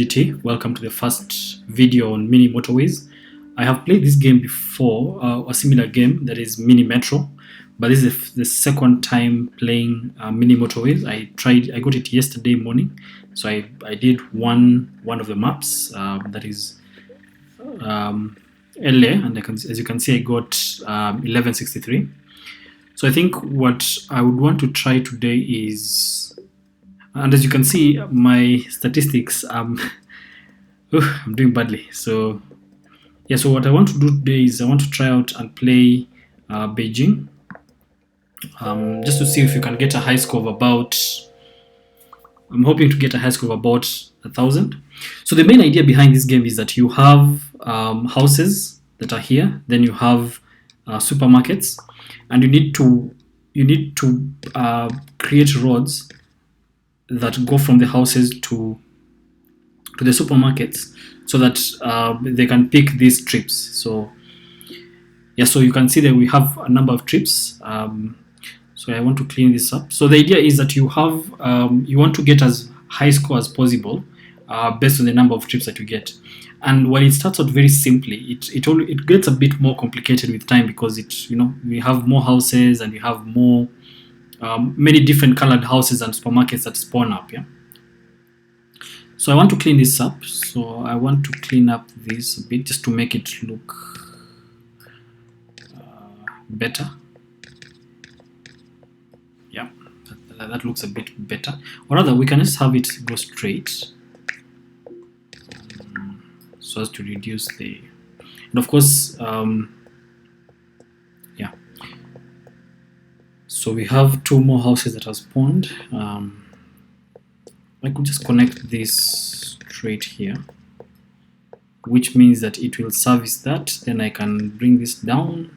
Welcome to the first video on mini motorways. I have played this game before, a similar game that is Mini Metro, but this is the second time playing mini motorways. I got it yesterday morning, so I did one of the maps that is LA, and as you can see, I got 1163. So I think what I would want to try today is, and as you can see, my statistics, I'm doing badly. So yeah, so what I want to do today is I want to try out and play Beijing, just to see if you can get a high score of about, I'm hoping to get a high score of about 1,000. So the main idea behind this game is that you have houses that are here, then you have supermarkets, and you need to create roads that go from the houses to the supermarkets, so that they can pick these trips. So yeah, so you can see that we have a number of trips. So I want to clean this up. So the idea is that you want to get as high score as possible based on the number of trips that you get. And while it starts out very simply, it gets a bit more complicated with time, because we have more houses and we have more many different colored houses and supermarkets that spawn up. Yeah. So I want to clean this up. So I want to clean up this a bit just to make it look better. Yeah, that looks a bit better. Or rather, we can just have it go straight, so as to reduce the, and of course, yeah. So we have two more houses that are spawned. I could just connect this straight here, which means that it will service that. Then I can bring this down.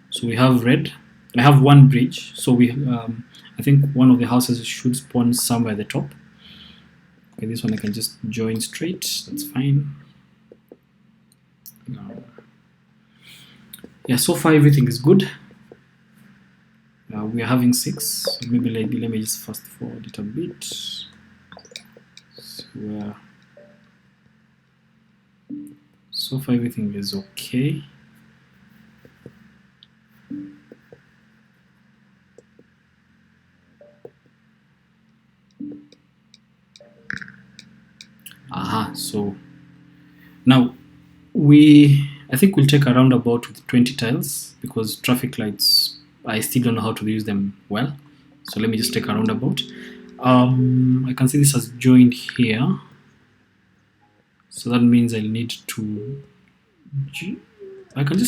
So we have red. I have one bridge. So I think one of the houses should spawn somewhere at the top. Okay, this one I can just join straight. That's fine. Yeah, so far everything is good. We are having 6. So maybe let me just fast forward it a bit. So far everything is okay. So now I think we'll take a roundabout with 20 tiles, because traffic lights, I still don't know how to use them well. So let me just take a roundabout. I can see this has joined here, so that means I'll need to I can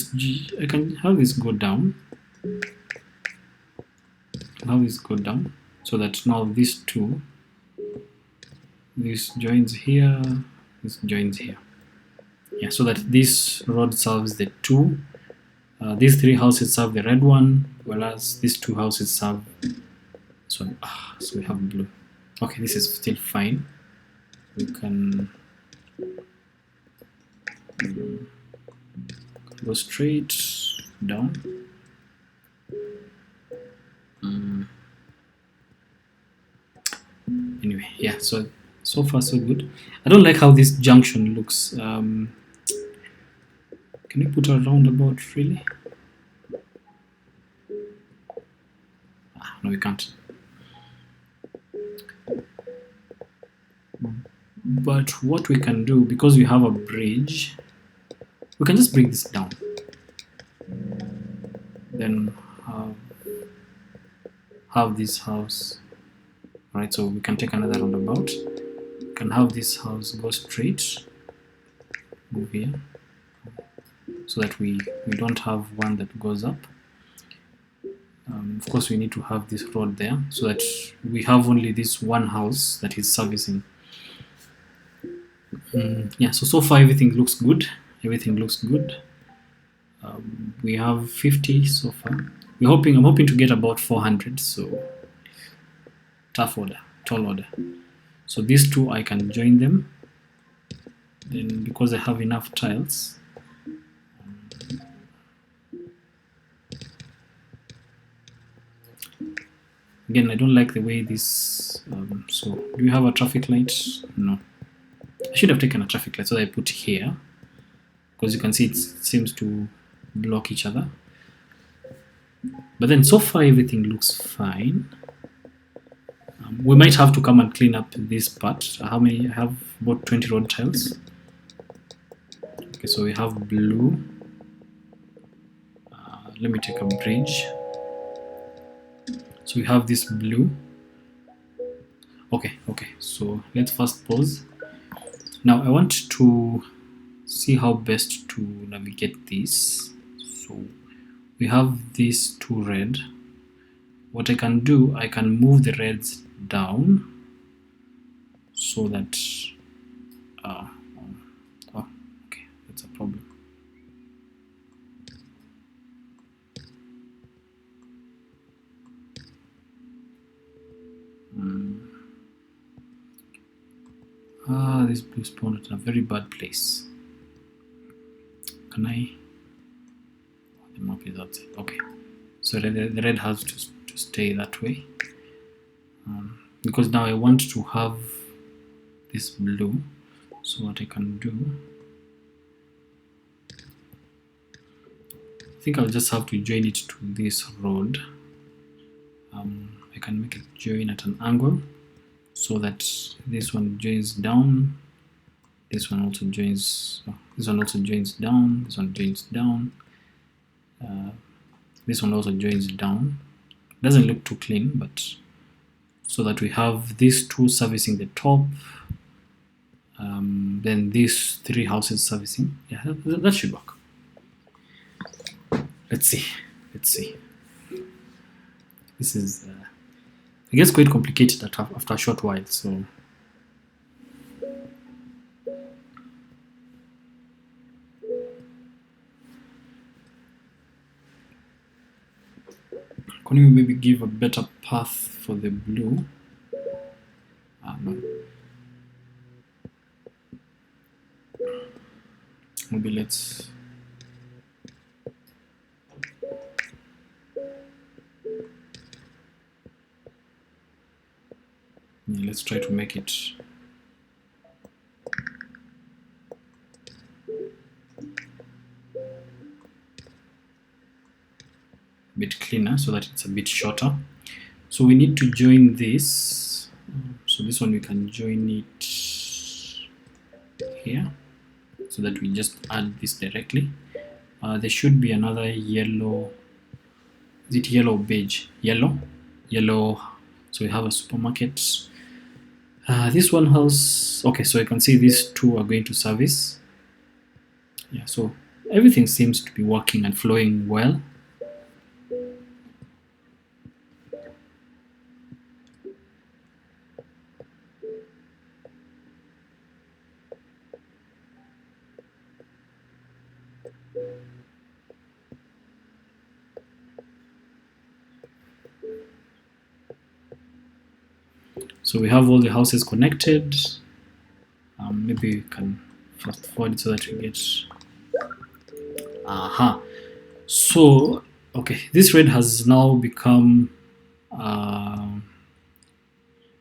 have this go down. So that now this joins here, this joins here. Yeah, so that this road serves the two. These 3 houses serve the red one, whereas these 2 houses serve this one. So we have blue. Okay, this is still fine. We can go straight down. Anyway, yeah, so far so good. I don't like how this junction looks. Can you put a roundabout, really? No, we can't. But what we can do, because we have a bridge, we can just bring this down. Then have this house. Alright, so we can take another roundabout. We can have this house go straight, move here, so that we don't have one that goes up. Of course, we need to have this road there, so that we have only this one house that is servicing. Yeah, so far everything looks good. We have 50 so far. I'm hoping to get about 400. So tall order. So these 2, I can join them. Then, because I have enough tiles, again, I don't like the way this. So do you have a traffic light? No. I should have taken a traffic light, so I put here, because you can see it seems to block each other. But then so far everything looks fine. We might have to come and clean up this part. How many? I have about 20 road tiles. Okay, so we have blue. Let me take a bridge. So we have this blue. Okay, so let's first pause. Now I want to see how best to navigate this. So we have these two red. What I can do, I can move the reds down so that okay, that's a problem. This blue spawned in a very bad place. Can I? The map is outside. Okay, so the red has to stay that way, because now I want to have this blue. So what I can do, I think I'll just have to join it to this road. I can make it join at an angle so that this one joins down, this one also joins, this one also joins down, this one joins down, this one also joins down. Doesn't look too clean, but so that we have these two servicing the top, then these three houses servicing. Yeah, that should work. Let's see. This is I guess quite complicated after a short while, so can you maybe give a better path for the blue? No. Maybe let's try to make it a bit cleaner so that it's a bit shorter. So we need to join this. So this one we can join it here so that we just add this directly. There should be another yellow. Is it yellow or beige? Yellow. So we have a supermarket. This one has, okay, so you can see these two are going to service. Yeah, so everything seems to be working and flowing well. So we have all the houses connected. Maybe we can fast forward it so that we get. So okay, this red has now become an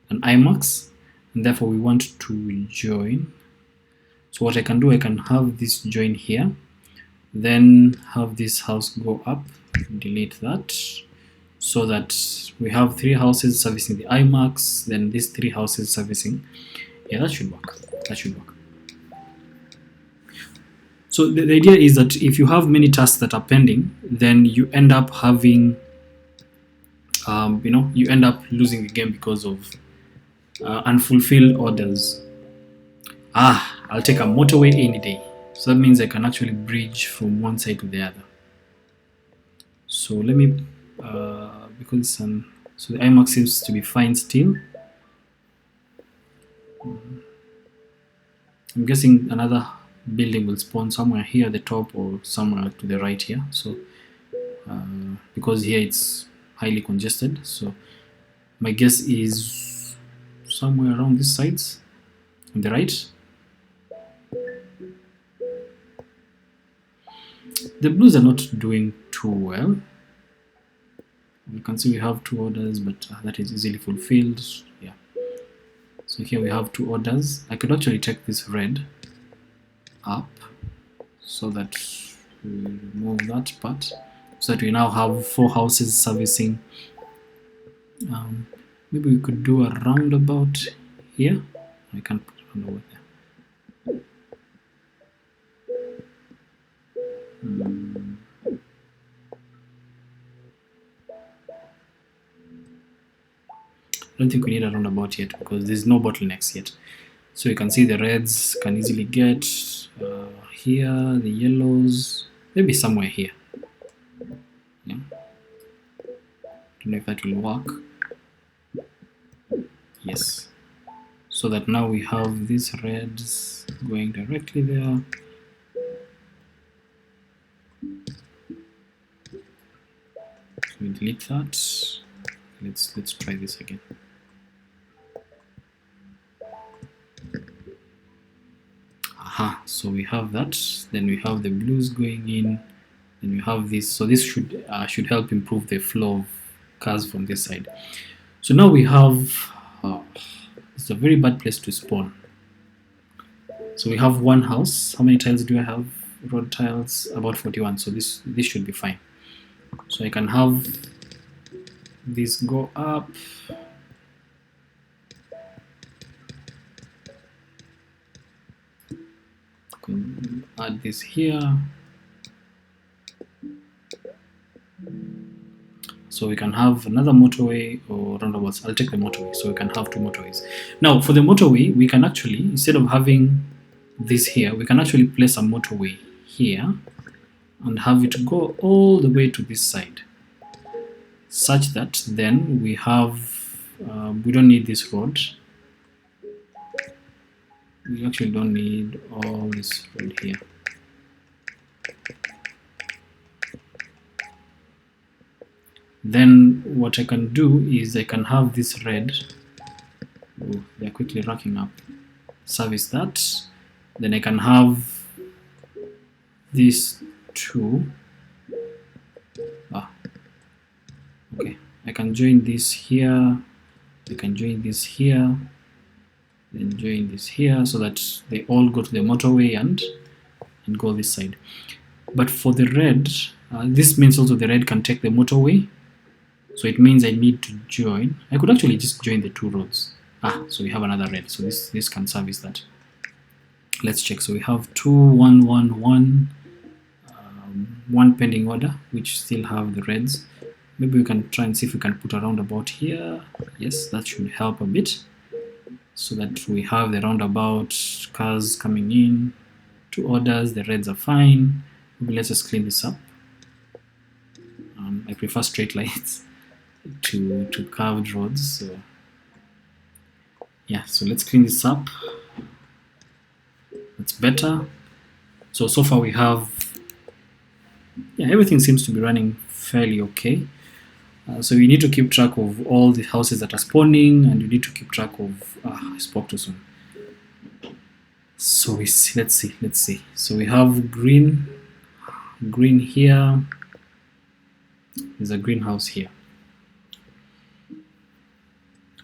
IMAX, and therefore we want to join. So what I can do, I can have this join here, then have this house go up, delete that, so that we have three houses servicing the IMAX, then these three houses servicing. Yeah, that should work. So the idea is that if you have many tasks that are pending, then you end up having, you end up losing the game because of unfulfilled orders. I'll take a motorway any day. So that means I can actually bridge from one side to the other. So let me, because so the IMAX seems to be fine still. I'm guessing another building will spawn somewhere here at the top or somewhere to the right here. So because here it's highly congested, so my guess is somewhere around these sides on the right. The blues are not doing too well. You can see we have two orders, but that is easily fulfilled. Yeah. So here we have 2 orders. I could actually take this red up so that we remove that part, so that we now have 4 houses servicing. Maybe we could do a roundabout here. I can't put a roundabout there. I don't think we need a roundabout yet because there's no bottlenecks yet. So you can see the reds can easily get here, the yellows, maybe somewhere here. Yeah. Don't know if that will work. Yes. So that now we have these reds going directly there. So we delete that. Let's try this again. Aha, so we have that. Then we have the blues going in. Then we have this. So this should help improve the flow of cars from this side. So now we have. It's a very bad place to spawn. So we have 1 house. How many tiles do I have? Road tiles, about 41. So this should be fine. So I can have this go up. Add this here. So we can have another motorway or roundabouts. I'll take the motorway, so we can have 2 motorways. Now for the motorway, we can actually, instead of having this here, we can actually place a motorway here and have it go all the way to this side, such that then we have, we don't need this road. We actually don't need all this road here. Then what I can do is I can have this red. Oh, they're quickly racking up. Service that. Then I can have these 2. Okay. I can join this here. I can join this here. Then join this here so that they all go to the motorway and go this side. But for the red, this means also the red can take the motorway. So it means I need to join. I could actually just join the 2 roads. So we have another red. So this can service that. Let's check. So we have 2, 1, 1, 1. 1 pending order, which still have the reds. Maybe we can try and see if we can put a roundabout here. Yes, that should help a bit. So that we have the roundabout cars coming in. 2 orders. The reds are fine. Maybe let's just clean this up. I prefer straight lines to curved roads. So yeah, so let's clean this up. That's better. So far we have, yeah, everything seems to be running fairly okay. So you need to keep track of all the houses that are spawning, and you need to keep track of, I spoke too soon. So we see, let's see. So we have green here. There's a greenhouse here.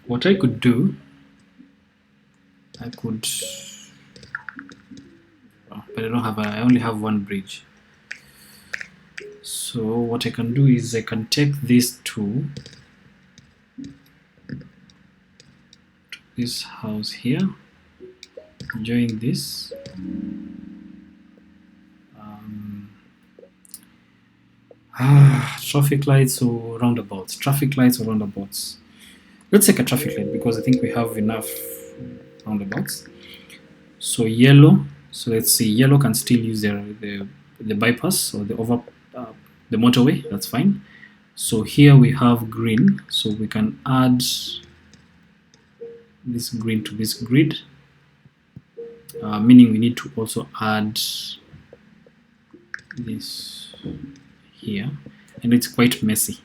What I could do, but I only have 1 bridge. So what I can do is I can take these 2 to this house here, join this. Traffic lights or roundabouts. Let's take a traffic light because I think we have enough roundabouts. So yellow. So let's see, yellow can still use the bypass or the motorway. That's fine. So here we have green. So we can add this green to this grid, meaning we need to also add this here, and it's quite messy.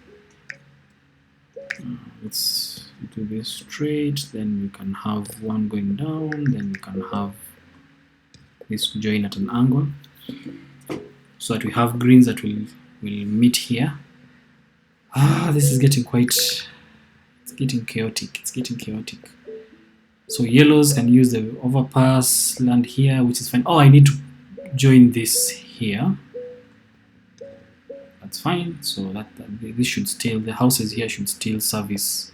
Let's do this straight, then we can have 1 going down, then we can have this join at an angle, so that we have greens that will meet here. This is getting it's getting chaotic. So yellows can use the overpass land here, which is fine. Oh, I need to join this here. That's fine. So this should still, the houses here should still service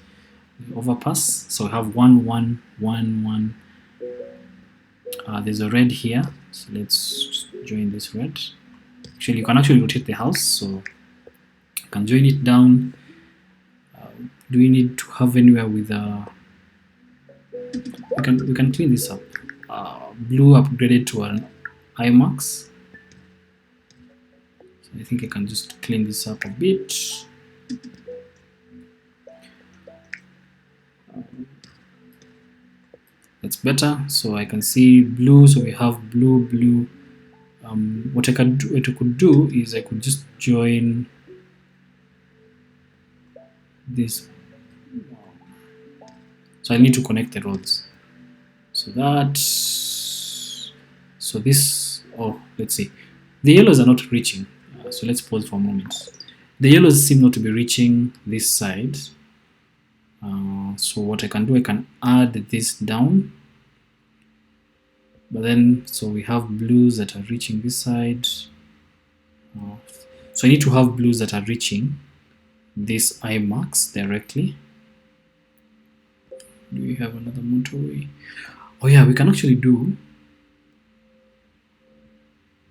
the overpass. So we have 1 1 1 1. There's a red here, so let's join this red. Actually, you can actually rotate the house, so you can join it down. Do we need to have anywhere with we can clean this up. Blue upgraded to an IMAX. So I think I can just clean this up a bit. That's better. So I can see blue. So we have blue, blue. What I could do is I could just join this. So I need to connect the roads. So this. Oh, let's see. The yellows are not reaching. So let's pause for a moment. The yellows seem not to be reaching this side. So what I can do, I can add this down. But then, so we have blues that are reaching this side. So I need to have blues that are reaching this IMAX directly. Do we have another motorway? Oh yeah, we can actually do.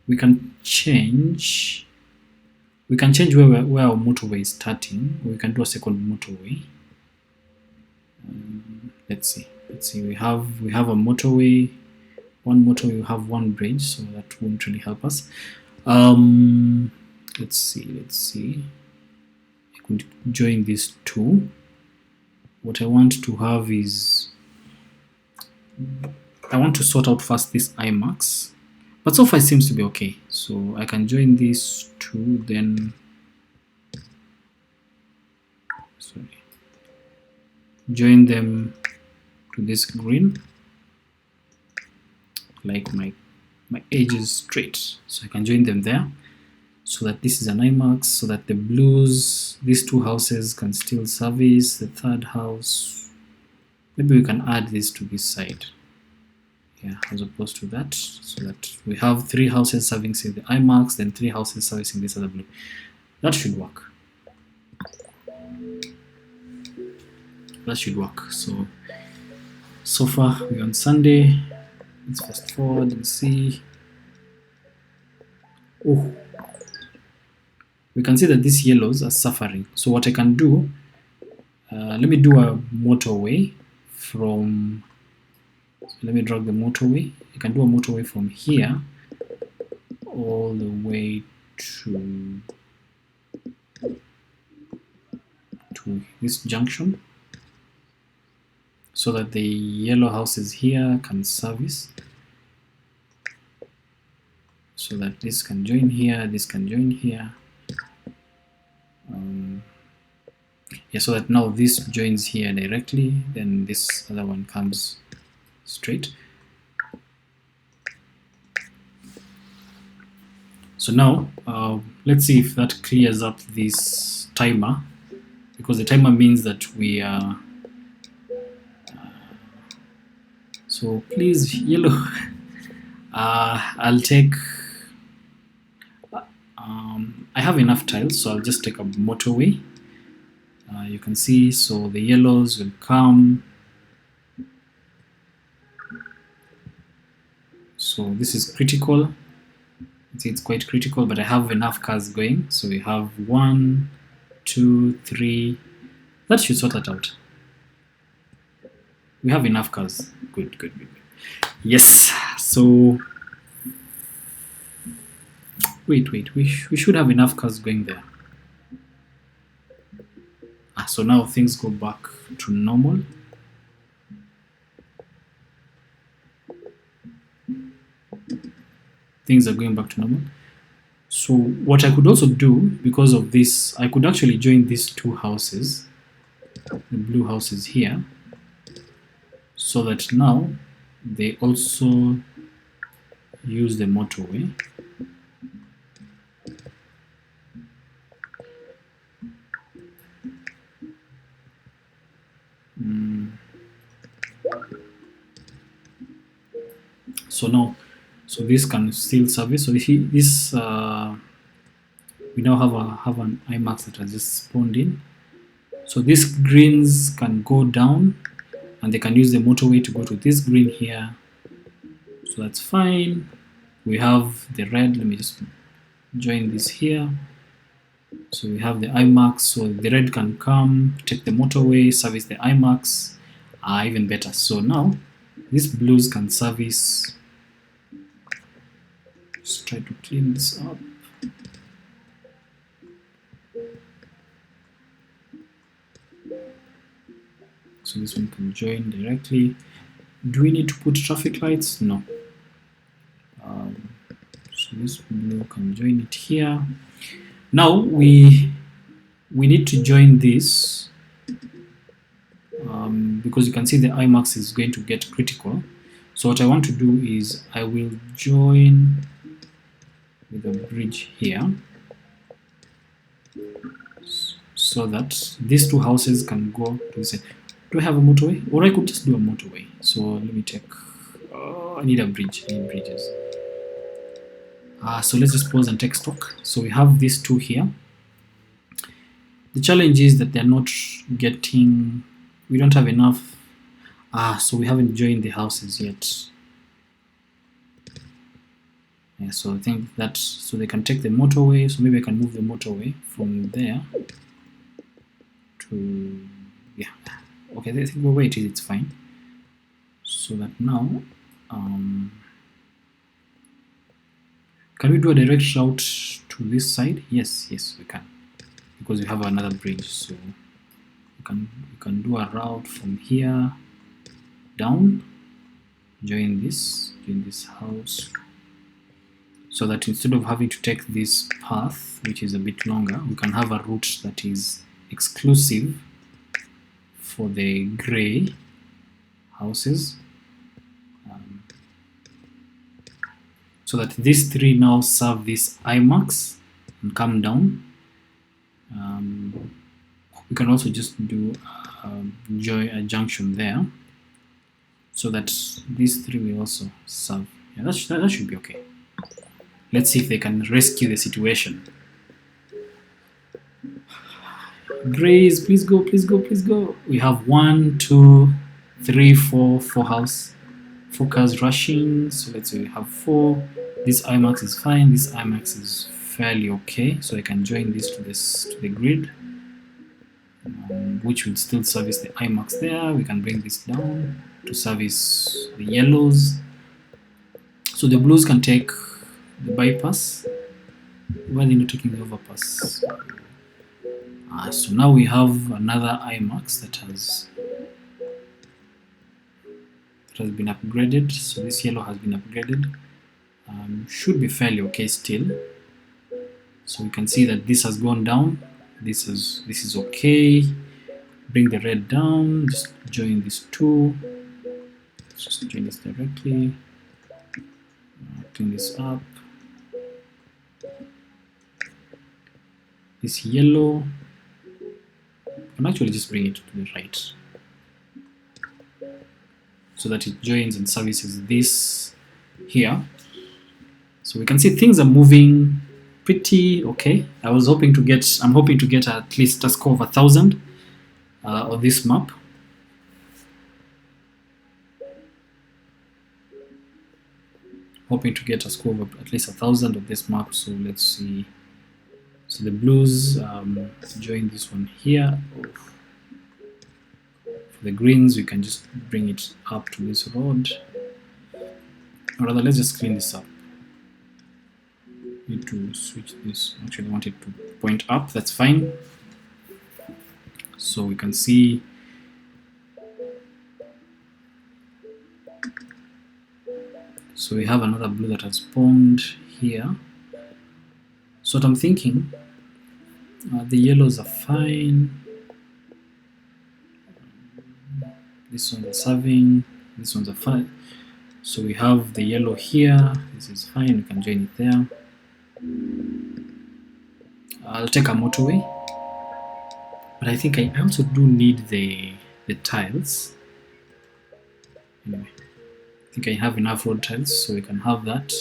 We can change where our motorway is starting. We can do a second motorway. Let's see. We have a motorway. One motorway, we have one bridge, so that won't really help us. Let's see. I could join these two. What I want to have is, I want to sort out first this IMAX, but so far it seems to be okay. So I can join these two, then join them to this green, like my edge is straight, so I can join them there, so that this is an IMAX, so that the blues, these two houses can still service the third house. Maybe we can add this to this side, yeah, as opposed to that, so that we have 3 houses servicing the IMAX, then 3 houses servicing this other blue. That should work. So far we're on Sunday. Let's fast forward and see. Oh, we can see that these yellows are suffering. So what I can do, let me do a motorway from. So let me drag the motorway. I can do a motorway from here all the way to this junction, so that the yellow houses here can service, so that this can join here, this can join here. Yeah, so that now this joins here directly, then this other one comes straight. So now let's see if that clears up this timer, because the timer means that we are so please, yellow. I'll take. I have enough tiles, so I'll just take a motorway. You can see, so the yellows will come. So this is critical. It's quite critical, but I have enough cars going. So we have 1, 2, 3. That should sort that out. We have enough cars. Good. Yes. So wait. We should have enough cars going there. So now things go back to normal. Things are going back to normal. So what I could also do, because of this, I could actually join these 2 houses, the blue houses here, so that now they also use the motorway. So now, so this can still service. So this we now have an IMAX that has just spawned in. So these greens can go down, and they can use the motorway to go to this green here. So that's fine. We have the red. Let me just join this here. So we have the IMAX. So the red can come, take the motorway, service the IMAX. Even better. So now these blues can service. Let's try to clean this up. So this one can join directly. Do we need to put traffic lights? No. So this blue can join it here. Now we need to join this because you can see the IMAX is going to get critical. So what I want to do is I will join with a bridge here, so that these two houses can go to the side. Do I have a motorway? Or I could just do a motorway. So let me take, I need a bridge, I need bridges. So let's just pause and take stock. So we have these two here. The challenge is that they're not getting, we don't have enough. So we haven't joined the houses yet. Yeah, so I think that, so they can take the motorway. So maybe I can move the motorway from there to, yeah. Okay, I think we'll wait, it's fine. So that now, can we do a direct route to this side? Yes, we can, because we have another bridge. So we can do a route from here down, join this house, so that instead of having to take this path, which is a bit longer, we can have a route that is exclusive for the gray houses, so that these three now serve this IMAX and come down. We can also just do a junction there, so that these three will also serve. Yeah, that should be okay. Let's see if they can rescue the situation. Grace, please go, please go, please go. We have 1, 2, 3, 4 house, 4 cars rushing. So let's say we have 4. This IMAX is fine. This IMAX is fairly okay. So I can join this to the grid, which would still service the IMAX there. We can bring this down to service the yellows. So the blues can take the bypass. Why are they not taking the overpass? So now we have another IMAX that has been upgraded. So this yellow has been upgraded. Should be fairly okay still. So we can see that this has gone down. This is okay. Bring the red down. Just join these two. Let's just join this directly. Clean this up. This yellow, I can actually just bring it to the right, so that it joins and services this here. So we can see things are moving pretty okay. I'm hoping to get at least a score of 1,000 on this map. Hoping to get a score of at least 1,000 on this map. So let's see. So the blues join this one here. For the greens, we can just bring it up to this road. Or rather, let's just clean this up. Need to switch this. Actually, I want it to point up. That's fine. So we can see so we have another blue that has spawned here. So what I'm thinking, the yellows are fine. This one's are serving. This one's are fine. So we have the yellow here. This is fine. We can join it there. I'll take a motorway, but I think I also do need the tiles. Anyway, think I have enough road tiles, so we can have that.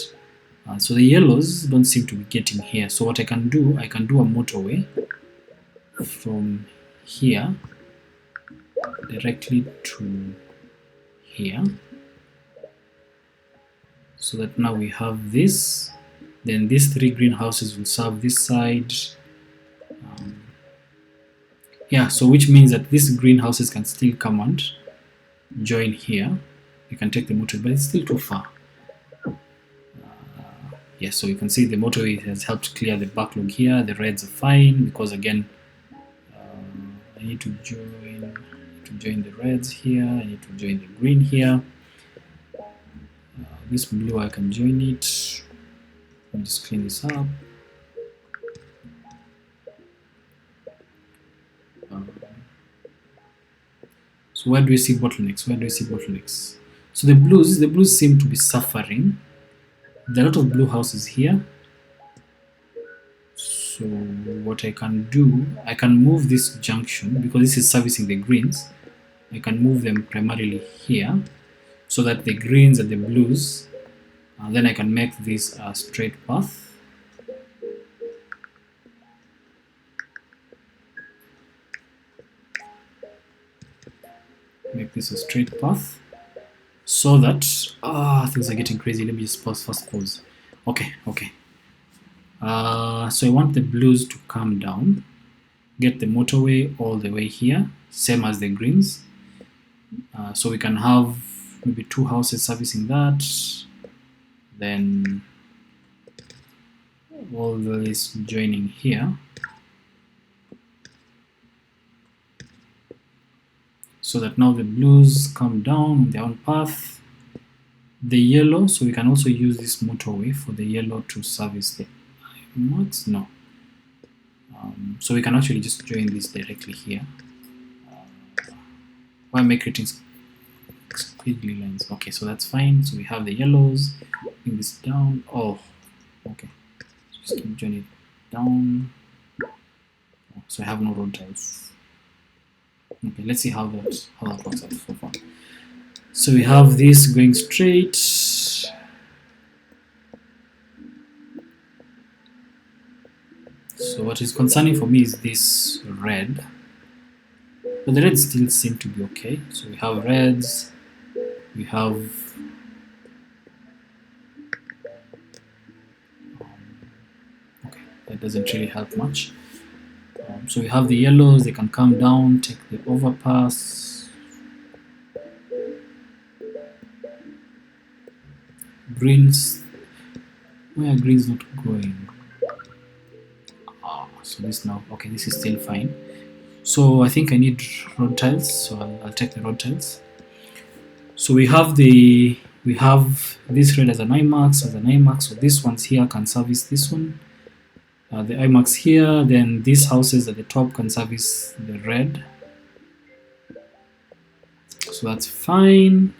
So the yellows don't seem to be getting here. So what I can do a motorway from here directly to here, so that now we have this. Then these 3 greenhouses will serve this side. Yeah, so which means that these greenhouses can still come and join here. You can take the motorway, but it's still too far. Yeah, so you can see the motorway has helped clear the backlog here. The reds are fine because again, I need to join the reds here. I need to join the green here. This blue, I can join it. Let me just clean this up. So where do we see bottlenecks? Where do we see bottlenecks? So the blues seem to be suffering. There are a lot of blue houses here. So what I can do, I can move this junction because this is servicing the greens. I can move them primarily here so that the greens and the blues, then I can make this a straight path. Make this a straight path so that things are getting crazy. Let me just pause. Okay. So I want the blues to come down, get the motorway all the way here, same as the greens. So we can have maybe 2 houses servicing that, then all this joining here, so that now the blues come down on their own path. The yellow, so we can also use this motorway for the yellow to service the what? No. So we can actually just join this directly here. Why am I creating squiggly lines? Okay, so that's fine. So we have the yellows. Bring this down. Oh, okay. So just join it down. So I have no road tiles. Okay, let's see how that works out so far. So we have this going straight. So what is concerning for me is this red, but the reds still seem to be okay. So we have reds, we have okay, that doesn't really help much. So we have the yellows, they can come down, take the overpass. Greens, where are greens not going? So this now, okay, this is still fine. So I think I need road tiles, so I'll take the road tiles. So we have this red as an IMAX, so these ones here can service this one. The IMAX here, then these houses at the top can service the red. So that's fine.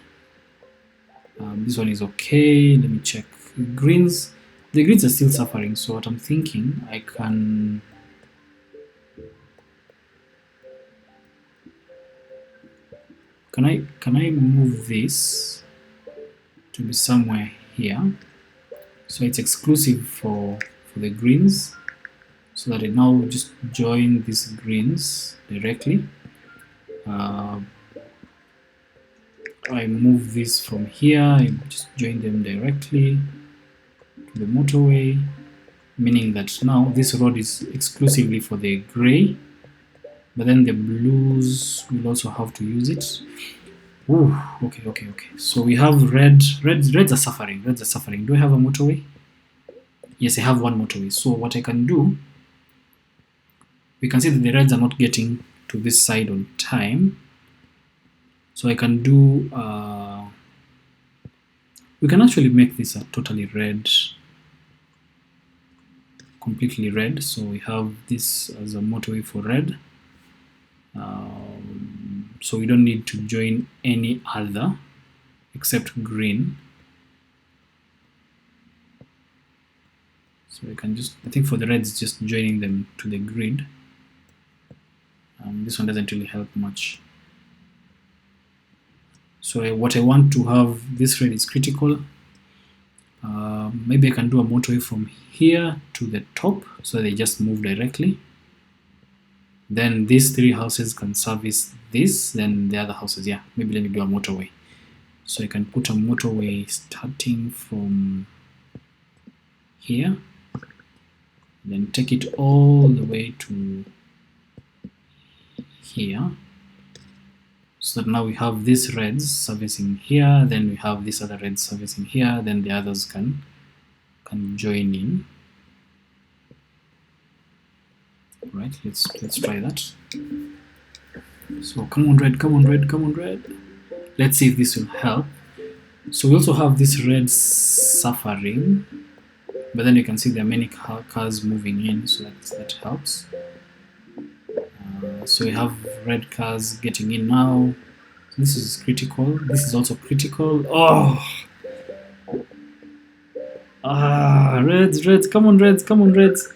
This one is okay. Let me check. The greens are still suffering, so what I'm thinking, I can I move this to be somewhere here, so it's exclusive for the greens, so that it now just join these greens directly. I move this from here, I just join them directly to the motorway, meaning that now this road is exclusively for the gray, but then the blues will also have to use it. Ooh, okay. So we have reds are suffering. Do I have a motorway? Yes, I have one motorway. So what I can do, we can see that the reds are not getting to this side on time. So I can do, we can actually make this a totally red, completely red. So we have this as a motorway for red. So we don't need to join any other except green. So we can just, I think for the reds, just joining them to the grid. This one doesn't really help much. So what I want to have, this red is critical. Maybe I can do a motorway from here to the top so they just move directly. Then these 3 houses can service this, then the other houses, yeah, maybe let me do a motorway. So I can put a motorway starting from here, then take it all the way to here, so that now we have these reds servicing here, then we have this other red servicing here, then the others can join in. Right, let's try that. So come on red, come on red, come on red. Let's see if this will help. So we also have this red suffering, but then you can see there are many cars moving in, so that helps. So we have red cars getting in now. This is critical. This is also critical. Oh, reds, come on reds, come on reds.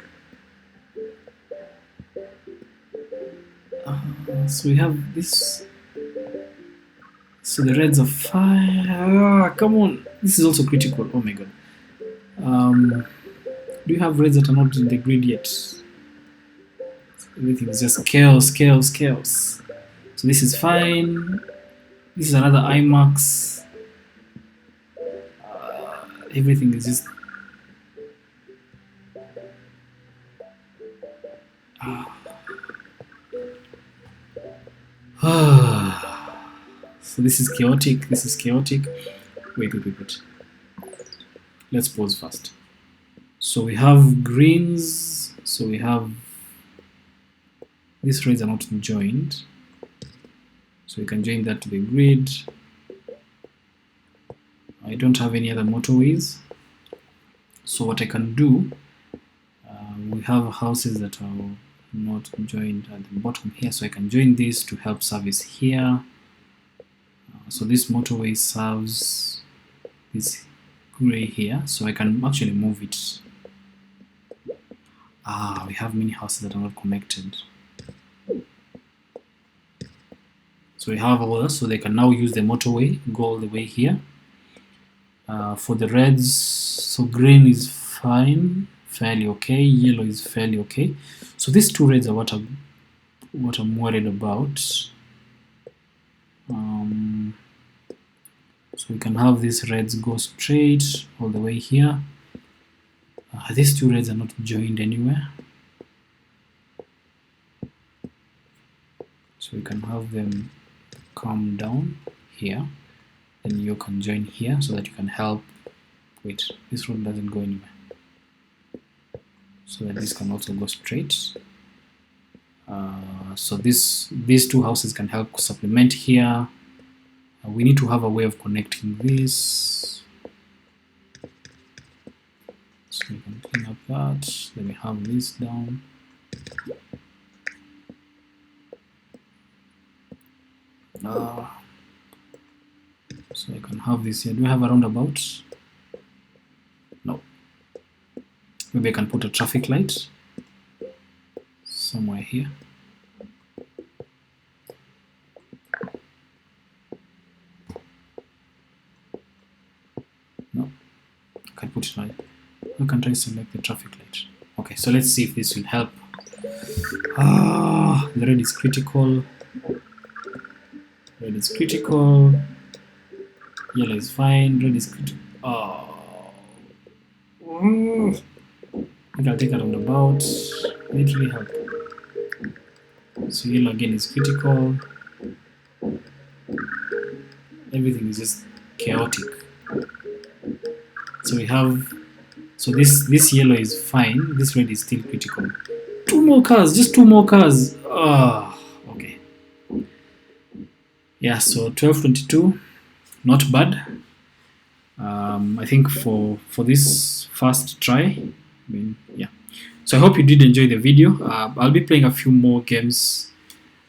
So we have this. So the reds are fire. Come on. This is also critical. Oh my god. Do you have reds that are not in the grid yet? Everything is just chaos, chaos, chaos. So this is fine. This is another IMAX. Everything is just... So this is chaotic, this is chaotic. Wait. Let's pause first. So we have greens, so we have... These reds are not joined. So we can join that to the grid. I don't have any other motorways. So what I can do, we have houses that are not joined at the bottom here, so I can join this to help service here. So this motorway serves this gray here, so I can actually move it. We have many houses that are not connected. So we have all this, so they can now use the motorway, go all the way here. For the reds, so green is fine, fairly okay, yellow is fairly okay. So these 2 reds are what I'm worried about. So we can have these reds go straight all the way here. These 2 reds are not joined anywhere. So we can have them come down here. Then you can join here so that you can help. Wait, this road doesn't go anywhere. So that this can also go straight. So these 2 houses can help supplement here. We need to have a way of connecting this. So we can clean up that. Then we have this down. So I can have this here. Do I have a roundabout? No. Maybe I can put a traffic light somewhere here. No. I can put it right. We can try to select the traffic light. Okay, so let's see if this will help. The red is critical. Red is critical. Yellow is fine. Red is critical. I think I'll take a roundabout. It really help. So yellow again is critical. Everything is just chaotic. So we have, so this yellow is fine. This red is still critical. 2 more cars, just 2 more cars. Okay. Yeah, so 1222, not bad. I think for this first try, yeah. So I hope you did enjoy the video. I'll be playing a few more games,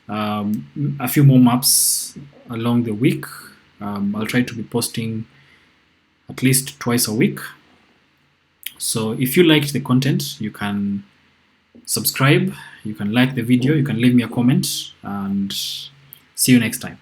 a few more maps along the week. I'll try to be posting at least twice a week. So if you liked the content, you can subscribe, you can like the video, you can leave me a comment, and see you next time.